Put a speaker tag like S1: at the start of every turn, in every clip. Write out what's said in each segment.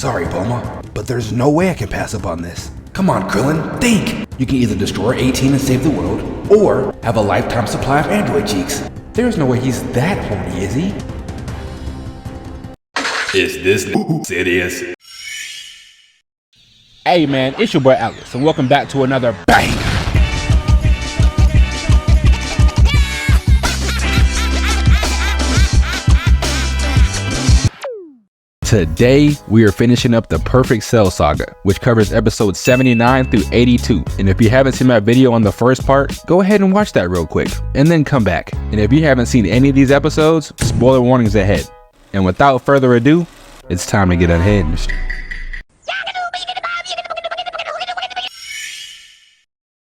S1: Sorry, Bulma, but there's no way I can pass up on this. Come on, Krillin, think! You can either destroy 18 and save the world, or have a lifetime supply of android cheeks. There's no way he's that horny, is he? Is this serious?
S2: Hey man, it's your boy Alex, and welcome back to another bang. Today, we are finishing up the Perfect Cell saga, which covers episodes 79 through 82. And if you haven't seen my video on the first part, go ahead and watch that real quick, and then come back. And if you haven't seen any of these episodes, spoiler warnings ahead. And without further ado, it's time to get unhinged.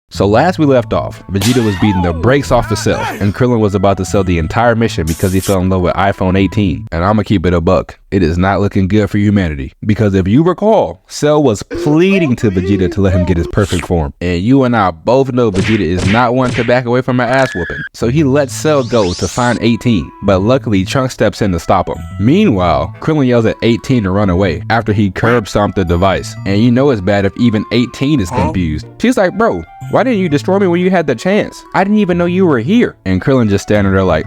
S2: So last we left off, Vegeta was beating the brakes off of Cell, and Krillin was about to sell the entire mission because he fell in love with iPhone 18. And I'ma keep it a buck. It is not looking good for humanity. Because if you recall, Cell was pleading to Vegeta to let him get his perfect form. And you and I both know Vegeta is not one to back away from an ass whooping. So he lets Cell go to find 18, but luckily Trunks steps in to stop him. Meanwhile, Krillin yells at 18 to run away after he curb stomped the device. And you know it's bad if even 18 is confused. She's like, bro, why didn't you destroy me when you had the chance? I didn't even know you were here. And Krillin just standing there like,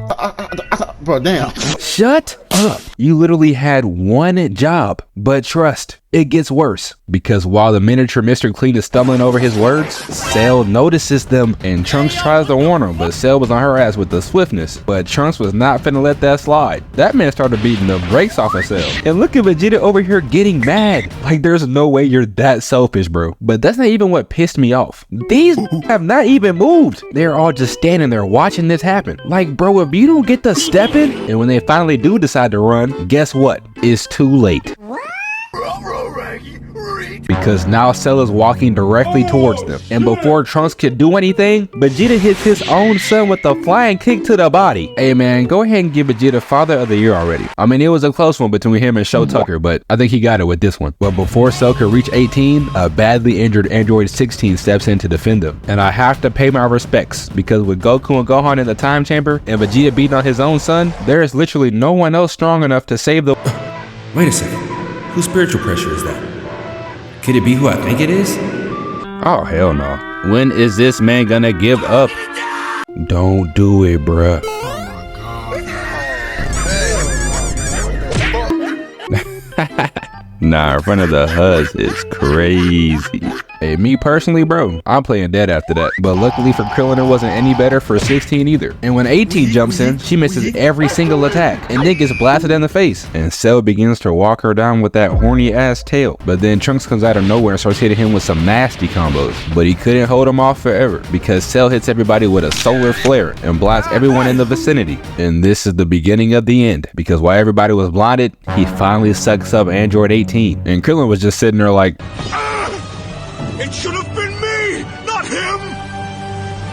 S3: bro, damn.
S2: Shut up. You literally had one job, but trust, it gets worse. Because while the miniature Mr. Clean is stumbling over his words, Cell notices them and Trunks tries to warn him, but Cell was on her ass with the swiftness. But Trunks was not finna let that slide. That man started beating the brakes off of Cell. And look at Vegeta over here getting mad. Like there's no way you're that selfish, bro. But that's not even what pissed me off. These have not even moved. They're all just standing there watching this happen. Like, bro, if you don't get the step in, and when they finally do decide to run, guess what? It's too late. Because now Cell is walking directly towards them. And before Trunks could do anything, Vegeta hits his own son with a flying kick to the body. Hey man, go ahead and give Vegeta Father of the Year already. I mean, it was a close one between him and Shoutout, but I think he got it with this one. But before Cell could reach 18, a badly injured Android 16 steps in to defend him. And I have to pay my respects, because with Goku and Gohan in the time chamber, and Vegeta beating on his own son, there is literally no one else strong enough to save the...
S1: Wait a second, whose spiritual pressure is that? Could it be who I think it is?
S2: Oh, hell no. When is this man gonna give up? Don't do it, bruh. Nah, in front of the Huz is crazy. Hey, me personally, bro, I'm playing dead after that. But luckily for Krillin, it wasn't any better for 16 either. And when 18 jumps in, she misses every single attack and then gets blasted in the face. And Cell begins to walk her down with that horny ass tail. But then Trunks comes out of nowhere and starts hitting him with some nasty combos. But he couldn't hold him off forever, because Cell hits everybody with a solar flare and blasts everyone in the vicinity. And this is the beginning of the end, because while everybody was blinded, he finally sucks up Android 18. And Krillin was just sitting there like,
S4: it should have been me, not him!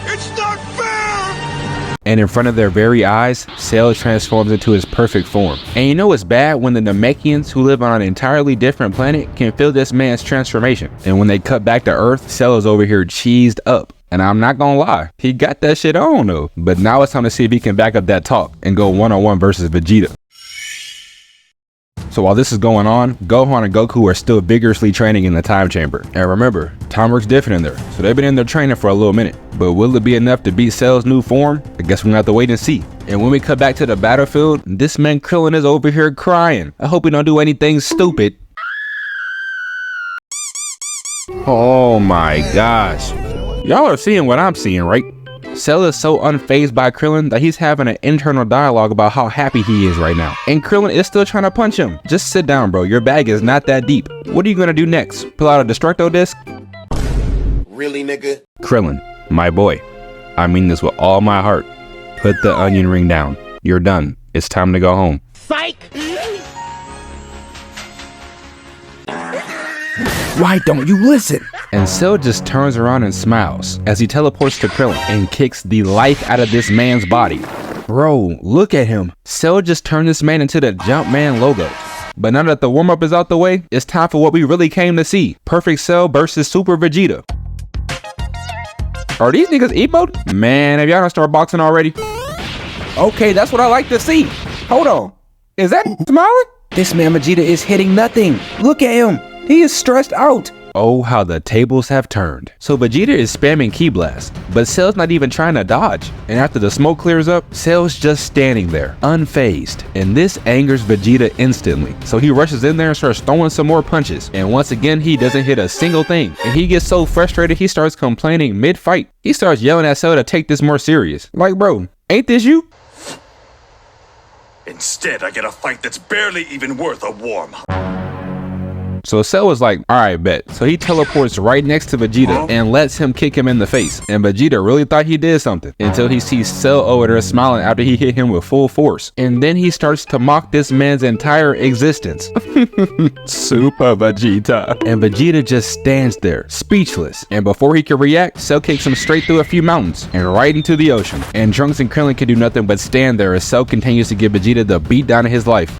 S4: It's not fair!
S2: And in front of their very eyes, Cell transforms into his perfect form. And you know it's bad when the Namekians, who live on an entirely different planet, can feel this man's transformation. And when they cut back to Earth, Cell is over here cheesed up. And I'm not gonna lie, he got that shit on though. But now it's time to see if he can back up that talk and go one-on-one versus Vegeta. So while this is going on, Gohan and Goku are still vigorously training in the time chamber. And remember, time works different in there, so they've been in there training for a little minute. But will it be enough to beat Cell's new form? I guess we're gonna have to wait and see. And when we cut back to the battlefield, this man Krillin is over here crying. I hope he don't do anything stupid. Oh my gosh. Y'all are seeing what I'm seeing, right? Cell is so unfazed by Krillin that he's having an internal dialogue about how happy he is right now. And Krillin is still trying to punch him. Just sit down, bro. Your bag is not that deep. What are you gonna do next? Pull out a Destructo disc?
S4: Really, nigga?
S2: Krillin, my boy, I mean this with all my heart. Put the onion ring down. You're done. It's time to go home.
S3: Psych!
S2: Why don't you listen? And Cell just turns around and smiles as he teleports to Krillin and kicks the life out of this man's body. Bro, look at him. Cell just turned this man into the Jumpman logo. But now that the warm-up is out the way, it's time for what we really came to see. Perfect Cell versus Super Vegeta. Are these niggas emote? Man, have y'all done start boxing already? Okay, that's what I like to see. Hold on. Is that smiling?
S1: This man Vegeta is hitting nothing. Look at him. He is stressed out.
S2: Oh, how the tables have turned. So Vegeta is spamming Ki Blast, but Cell's not even trying to dodge. And after the smoke clears up, Cell's just standing there, unfazed. And this angers Vegeta instantly. So he rushes in there and starts throwing some more punches. And once again, he doesn't hit a single thing. And he gets so frustrated, he starts complaining mid-fight. He starts yelling at Cell to take this more serious. Like, bro, ain't this you?
S4: Instead, I get a fight that's barely even worth a warm-up.
S2: So Cell was like, alright, bet. So he teleports right next to Vegeta and lets him kick him in the face. And Vegeta really thought he did something until he sees Cell over there smiling after he hit him with full force. And then he starts to mock this man's entire existence. Super Vegeta. And Vegeta just stands there, speechless. And before he can react, Cell kicks him straight through a few mountains and right into the ocean. And Trunks and Krillin can do nothing but stand there as Cell continues to give Vegeta the beatdown of his life.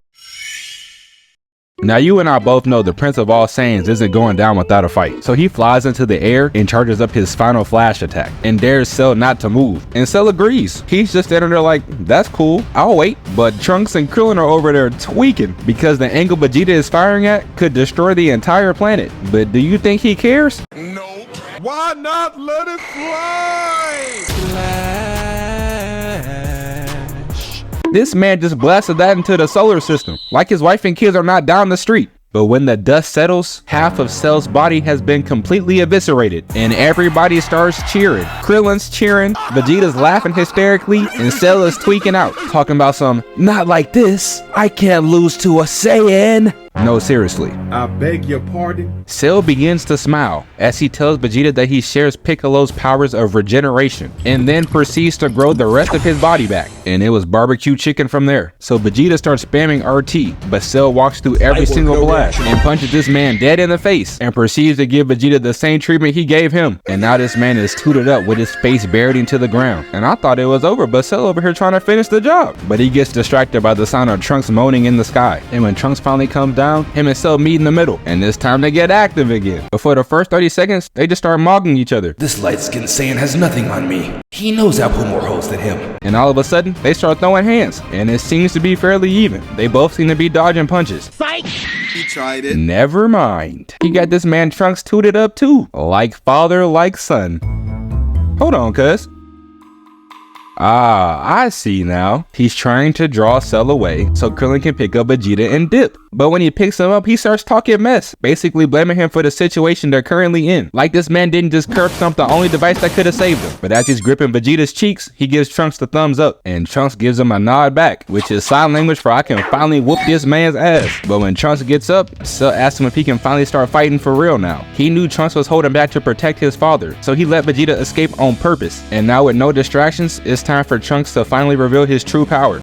S2: Now you and I both know the Prince of all Saiyans isn't going down without a fight. So he flies into the air and charges up his final flash attack and dares Cell not to move. And Cell agrees. He's just standing there like, that's cool, I'll wait. But Trunks and Krillin are over there tweaking because the angle Vegeta is firing at could destroy the entire planet. But do you think he cares?
S4: No. Why not let it fly?
S2: This man just blasted that into the solar system, like his wife and kids are not down the street. But when the dust settles, half of Cell's body has been completely eviscerated, and everybody starts cheering. Krillin's cheering, Vegeta's laughing hysterically, and Cell is tweaking out, talking about some, not like this, I can't lose to a Saiyan. No, seriously.
S3: I beg your pardon?
S2: Cell begins to smile as he tells Vegeta that he shares Piccolo's powers of regeneration and then proceeds to grow the rest of his body back. And it was barbecue chicken from there. So Vegeta starts spamming RT, but Cell walks through every single blast and punches this man dead in the face and proceeds to give Vegeta the same treatment he gave him. And now this man is tooted up with his face buried into the ground. And I thought it was over, but Cell over here trying to finish the job. But he gets distracted by the sound of Trunks moaning in the sky. And when Trunks finally comes down, him and Cell meet in the middle, and it's time to get active again. But for the first 30 seconds, they just start mocking each other.
S1: This light-skinned Saiyan has nothing on me. He knows I put more holes than him.
S2: And all of a sudden, they start throwing hands, and it seems to be fairly even. They both seem to be dodging punches.
S3: Fight! He tried it.
S2: Never mind. He got this man Trunks tooted up too. Like father, like son. Hold on, cuz. Ah, I see now. He's trying to draw Cell away so Krillin can pick up Vegeta and dip. But when he picks him up, he starts talking mess, basically blaming him for the situation they're currently in. Like this man didn't just curb stomp the only device that could have saved him. But as he's gripping Vegeta's cheeks, he gives Trunks the thumbs up, and Trunks gives him a nod back, which is sign language for I can finally whoop this man's ass. But when Trunks gets up, Cell asks him if he can finally start fighting for real now. He knew Trunks was holding back to protect his father, so he let Vegeta escape on purpose. And now with no distractions, it's time for Trunks to finally reveal his true power.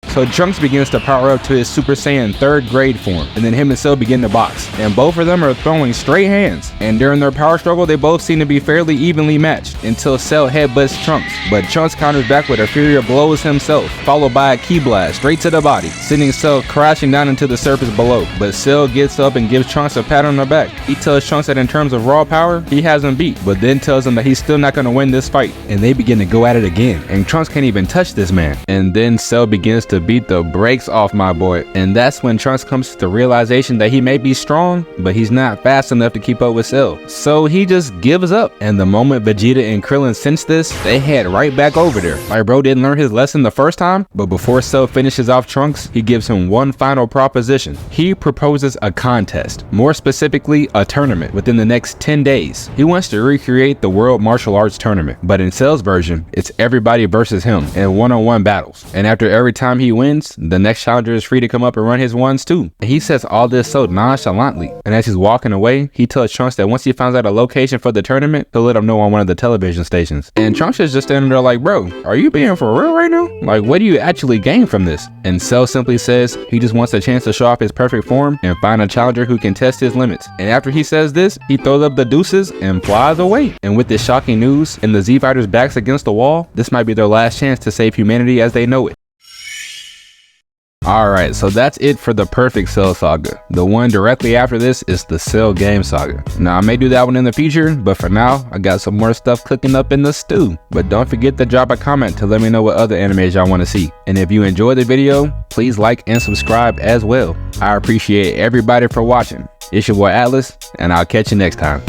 S2: So Trunks begins to power up to his Super Saiyan 3rd grade form, and then him and Cell begin to box, and both of them are throwing straight hands. And during their power struggle, they both seem to be fairly evenly matched until Cell headbutts Trunks, but Trunks counters back with inferior blows himself, followed by a Ki Blast straight to the body, sending Cell crashing down into the surface below. But Cell gets up and gives Trunks a pat on the back. He tells Trunks that in terms of raw power, he has him beat, but then tells him that he's still not going to win this fight. And they begin to go at it again, and Trunks can't even touch this man. And then Cell begins to beat the brakes off my boy, and that's when Trunks comes to the realization that he may be strong, but he's not fast enough to keep up with Cell. So he just gives up, and the moment Vegeta and Krillin sense this, they head right back over there. Like bro didn't learn his lesson the first time. But before Cell finishes off Trunks, he gives him one final proposition. He proposes a contest, more specifically a tournament within the next 10 days. He wants to recreate the World Martial Arts Tournament, but in Cell's version, it's everybody versus him in one-on-one battles. And after every time he wins, the next challenger is free to come up and run his ones too. And he says all this so nonchalantly. And as he's walking away, he tells Trunks that once he finds out a location for the tournament, he'll let him know on one of the television stations. And Trunks is just standing there like, bro, are you being for real right now? Like, what do you actually gain from this? And Cell simply says he just wants a chance to show off his perfect form and find a challenger who can test his limits. And after he says this, he throws up the deuces and flies away. And with this shocking news and the Z Fighters' backs against the wall, this might be their last chance to save humanity as they know it. Alright, so that's it for the Perfect Cell Saga. The one directly after this is the Cell Game Saga. Now I may do that one in the future, but for now, I got some more stuff cooking up in the stew. But don't forget to drop a comment to let me know what other animes y'all want to see. And if you enjoyed the video, please like and subscribe as well. I appreciate everybody for watching. It's your boy Atlas, and I'll catch you next time.